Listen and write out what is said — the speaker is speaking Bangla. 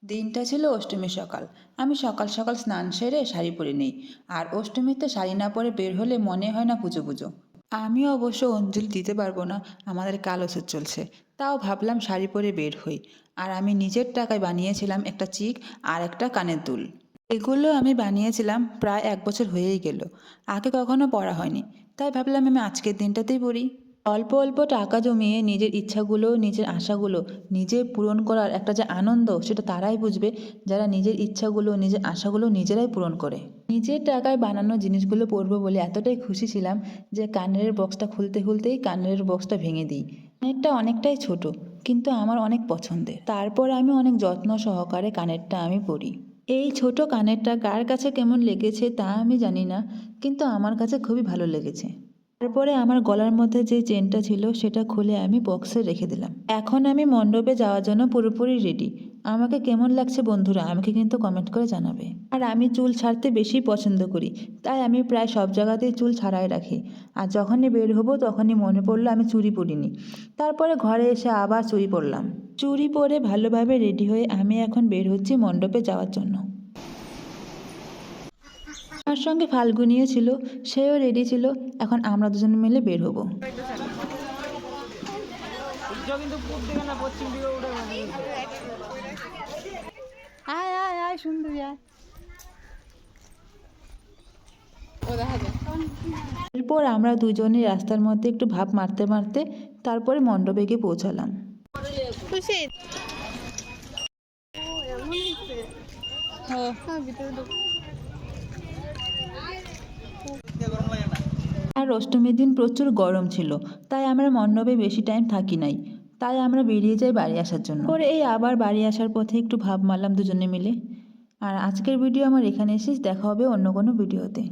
দিনটা ছিল অষ্টমীর সকাল। আমি সকাল সকাল স্নান সেরে শাড়ি পরে নিই। আর অষ্টমীতে শাড়ি না পরে বের হলে মনে হয় না পুজো পুজো। আমি অবশ্য অঞ্জলি দিতে পারবো না, আমাদের কাল ওষুধ চলছে। তাও ভাবলাম শাড়ি পরে বের হই। আর আমি নিজের টাকায় বানিয়েছিলাম একটা চিক আর একটা কানের দুল। এগুলো আমি বানিয়েছিলাম প্রায় 1 বছর হয়েই গেল। আগে কখনো পরা হয়নি, তাই ভাবলাম আমি আজকের দিনটাতেই পরি। অল্প অল্প টাকা জমিয়ে নিজের ইচ্ছাগুলো, নিজের আশাগুলো নিজে পূরণ করার একটা যে আনন্দ, সেটা তারাই বুঝবে যারা নিজের ইচ্ছাগুলো, নিজের আশাগুলো নিজেরাই পূরণ করে। নিজের টাকায় বানানো জিনিসগুলো পরবো বলে এতটাই খুশি ছিলাম যে কানের বক্সটা খুলতে খুলতেই কানের বক্সটা ভেঙে দিই। কানেরটা অনেকটাই ছোট, কিন্তু আমার অনেক পছন্দের। তারপর আমি অনেক যত্ন সহকারে কানেরটা আমি পরি। এই ছোট কানেরটা কার কাছে কেমন লেগেছে তা আমি জানি না, কিন্তু আমার কাছে খুবই ভালো লেগেছে। তারপরে আমার গলার মধ্যে যে চেনটা ছিল সেটা খুলে আমি বক্সে রেখে দিলাম। এখন আমি মণ্ডপে যাওয়ার জন্য পুরোপুরি রেডি। আমাকে কেমন লাগছে বন্ধুরা, আমাকে কিন্তু কমেন্ট করে জানাবে। আর আমি চুল ছাড়তে বেশি পছন্দ করি, তাই আমি প্রায় সব জায়গাতেই চুল ছাড়াই রাখি। আর যখনই বের হবো তখনই মনে পড়লো আমি চুড়ি পরিনি। তারপরে ঘরে এসে আবার চুড়ি পরলাম। চুড়ি পরে ভালোভাবে রেডি হয়ে আমি এখন বের হচ্ছি মণ্ডপে যাওয়ার জন্য। আমার সঙ্গে ফাল্গুনিও ছিল, সেও রেডি ছিল। এখন আমরা দুজন মিলে বের হব। আয় আয় আয় সুন্দরী আয়। এরপর আমরা দুজনে রাস্তার মধ্যে একটু ভাব মারতে মারতে তারপরে মণ্ডপে গিয়ে পৌঁছালাম। খুশি আর অষ্টমীর দিন প্রচুর গরম ছিল, তাই আমরা মণ্ডপে বেশি টাইম থাকি নাই। তাই আমরা বেরিয়ে যাই বাড়ি আসার জন্য। পরে এই আবার বাড়ি আসার পথে একটু ভাব মারলাম দুজনে মিলে। আর আজকের ভিডিও আমার এখানে শেষ, দেখা হবে অন্য কোনো ভিডিওতে।